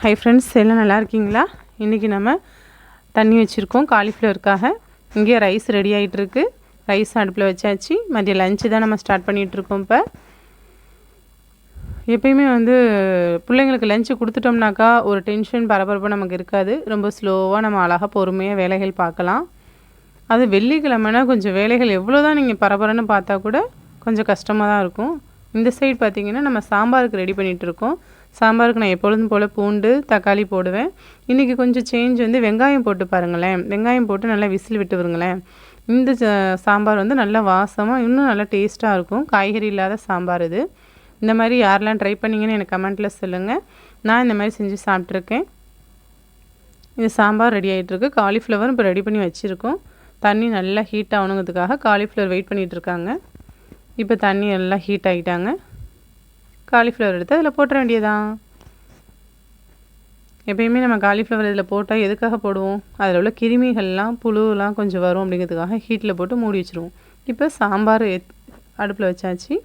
Hi friends, எல்லாம் நல்லா இருக்கீங்களா? இன்றைக்கி நம்ம தண்ணி வச்சுருக்கோம் காலிஃப்ளவருக்காக. இங்கே ரைஸ் ரெடி ஆகிட்டுருக்கு. ரைஸ் அடுப்பில் வச்சாச்சு. மதியம் லஞ்சு தான் நம்ம ஸ்டார்ட் பண்ணிகிட்ருக்கோம். இப்போ எப்பயுமே பிள்ளைங்களுக்கு லஞ்சு கொடுத்துட்டோம்னாக்கா ஒரு டென்ஷன் பரபரப்பு நமக்கு இருக்காது. ரொம்ப ஸ்லோவாக நம்ம அழகாக பொறுமையாக வேலைகள் பார்க்கலாம். அது வெள்ளிக்கிழமைனா கொஞ்சம் வேலைகள் எவ்வளோ தான் நீங்கள் பரபரன்னு பார்த்தா கூட கொஞ்சம் கஷ்டமாக தான் இருக்கும். இந்த சைடு பார்த்திங்கன்னா நம்ம சாம்பாருக்கு ரெடி பண்ணிகிட்ருக்கோம். சாம்பாருக்கு நான் எப்பொழுதும் போல் பூண்டு தக்காளி போடுவேன். இன்றைக்கி கொஞ்சம் சேஞ்ச் வெங்காயம் போட்டு பாருங்களேன். வெங்காயம் போட்டு நல்லா விசில் விட்டு வருங்களேன். இந்த சாம்பார் நல்லா வாசமாக இன்னும் நல்லா டேஸ்ட்டாக இருக்கும். காய்கறி இல்லாத சாம்பார் இது. இந்த மாதிரி யாரெல்லாம் ட்ரை பண்ணிங்கன்னு எனக்கு கமெண்ட்டில் சொல்லுங்கள். நான் இந்த மாதிரி செஞ்சு சாப்பிட்ருக்கேன். இந்த சாம்பார் ரெடி ஆகிட்டுருக்கு. காலிஃப்ளவரும் இப்போ ரெடி பண்ணி வச்சுருக்கோம். தண்ணி நல்லா ஹீட் ஆகணுங்கிறதுக்காக காலிஃப்ளவர் வெயிட் பண்ணிகிட்ருக்காங்க. இப்போ தண்ணி எல்லாம் ஹீட் ஆகிட்டாங்க. காலிஃப்ளவர் எடுத்து அதில் போட்டுற வேண்டியதான். எப்பயுமே நம்ம காலிஃப்ளவர் இதில் போட்டால் எதுக்காக போடுவோம்? அதில் உள்ள கிருமிகள்லாம் புழுலாம் கொஞ்சம் வரும் அப்படிங்கிறதுக்காக ஹீட்டில் போட்டு மூடி வச்சுருவோம். இப்போ சாம்பார் அடுப்பில் வச்சாச்சு.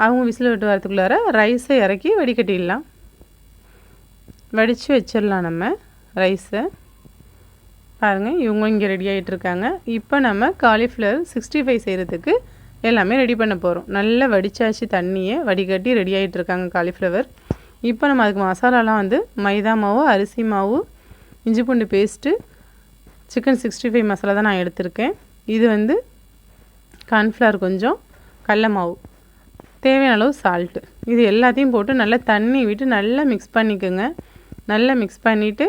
அவங்க விசில் விட்டு வரத்துக்குள்ளார ரைஸை இறக்கி வடிகட்டிடலாம். வடித்து வச்சிடலாம் நம்ம ரைஸை. பாருங்கள், இவங்க இங்கே ரெடி ஆகிட்டுருக்காங்க. இப்போ நம்ம காலிஃப்ளவர் 65 செய்கிறதுக்கு எல்லாமே ரெடி பண்ண போகிறோம். நல்லா வடித்தாச்சு, தண்ணியை வடிகட்டி ரெடி ஆகிட்டுருக்காங்க காலிஃப்ளவர். இப்போ நம்ம அதுக்கு மசாலாலாம் மைதா மாவு, அரிசி மாவு, இஞ்சி பூண்டு பேஸ்ட்டு, சிக்கன் 65 மசாலா தான் நான் எடுத்திருக்கேன். இது கார்ன்ஃப்ளவர், கொஞ்சம் கடல மாவு, தேவையான அளவு சால்ட்டு, இது எல்லாத்தையும் போட்டு நல்லா தண்ணி விட்டு நல்லா மிக்ஸ் பண்ணிக்கோங்க. நல்லா மிக்ஸ் பண்ணிவிட்டு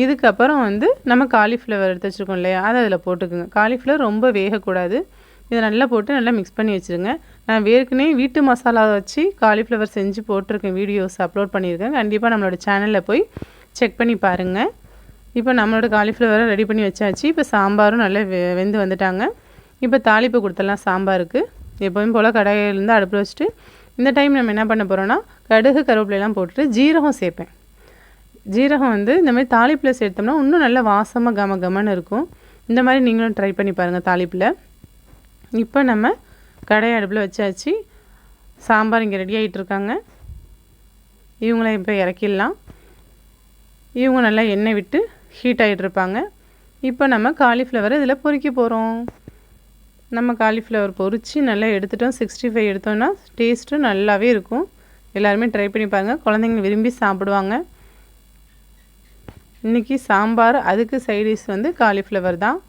இதுக்கப்புறம் நம்ம காலிஃப்ளவர் எடுத்து வச்சுருக்கோம் இல்லையா, அதை அதில் போட்டுக்குங்க. காலிஃப்ளவர் ரொம்ப வேகக்கூடாது. இதை நல்லா போட்டு நல்லா மிக்ஸ் பண்ணி வச்சுருங்க. நான் ஏற்கனவே வீட்டு மசாலா வச்சு காலிஃப்ளவர் செஞ்சு போட்டிருக்கேன், வீடியோஸ் அப்லோட் பண்ணியிருக்கேன். கண்டிப்பாக நம்மளோட சேனலில் போய் செக் பண்ணி பாருங்கள். இப்போ நம்மளோட காலிஃப்ளவரை ரெடி பண்ணி வச்சாச்சு. இப்போ சாம்பாரும் நல்லா வெந்து வந்துட்டாங்க. இப்போ தாளிப்பு கொடுத்துடலாம் சாம்பாருக்கு. எப்போதும் போல் கடாயிலேருந்து அடுப்பில் வச்சுட்டு இந்த டைம் நம்ம என்ன பண்ண போகிறோன்னா கடுகு கருவேப்பிலையெல்லாம் போட்டுட்டு ஜீரகம் சேர்ப்பேன். ஜீரகம் இந்த மாதிரி தாளிப்பில் சேர்த்தோம்னா இன்னும் நல்லா வாசமாக கமன்னு இருக்கும். இந்த மாதிரி நீங்களும் ட்ரை பண்ணி பாருங்கள் தாளிப்பில். இப்போ நம்ம கடாய் அடுப்பில் வச்சாச்சு. சாம்பார் இங்கே ரெடி ஆகிட்டுருக்காங்க. இவங்கள இப்போ இறக்கிடலாம். இவங்க நல்லா எண்ணெய் விட்டு ஹீட் ஆகிட்ருப்பாங்க. இப்போ நம்ம காலிஃப்ளவரை இதில் பொரிக்க போகிறோம். நம்ம காலிஃப்ளவர் பொரித்து நல்லா எடுத்துட்டோம். 65 எடுத்தோன்னா டேஸ்ட்டும் நல்லாவே இருக்கும். எல்லாருமே ட்ரை பண்ணி பாருங்கள். குழந்தைங்க விரும்பி சாப்பிடுவாங்க. இன்றைக்கி சாம்பார், அதுக்கு சைடிஷ் காலிஃப்ளவர் தான்.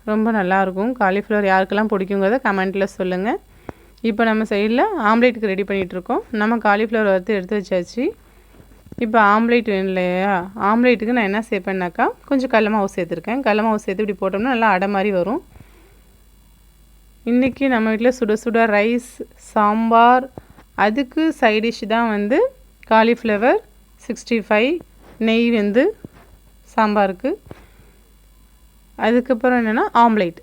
ரொம்ப நல்லாயிருக்கும். காலிஃப்ளவர் யாருக்கெல்லாம் பிடிக்குங்கிறத கமெண்ட்டில் சொல்லுங்கள். இப்போ நம்ம சைடில் ஆம்லேட்டுக்கு ரெடி பண்ணிகிட்ருக்கோம். நம்ம காலிஃப்ளவர் எடுத்து வச்சாச்சு. இப்போ ஆம்லேட் வேணும் இல்லையா, ஆம்லேட்டுக்கு நான் என்ன சேர்ப்பேன்னாக்கா கொஞ்சம் கடல மாவு சேர்த்துருக்கேன். கடல மாவு சேர்த்து இப்படி போட்டோம்னா நல்லா அடை மாதிரி வரும். இன்றைக்கி நம்ம வீட்டில் சுட சுட ரைஸ், சாம்பார், அதுக்கு சைடிஷ் தான் காலிஃப்ளவர் 65, நெய் சாம்பாருக்கு. அதுக்கப்புறம் என்னென்னா ஆம்லேட்.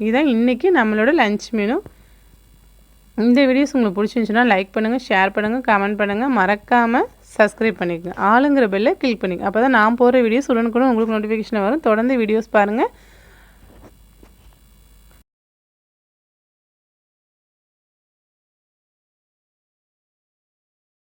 இதுதான் இன்றைக்கி நம்மளோட லன்ச் மெனு. இந்த வீடியோஸ் உங்களுக்கு பிடிச்சிருந்துச்சுன்னா லைக் பண்ணுங்கள், ஷேர் பண்ணுங்கள், கமெண்ட் பண்ணுங்கள். மறக்காமல் சப்ஸ்கிரைப் பண்ணிக்கோங்க. ஆளுங்கிற பெல்லை கிளிக் பண்ணிக்கோங்க. அப்போ தான் நான் போகிற வீடியோஸ் உடனுக்குடன் உங்களுக்கு நோட்டிஃபிகேஷன் வரும். தொடர்ந்து வீடியோஸ் பாருங்கள்.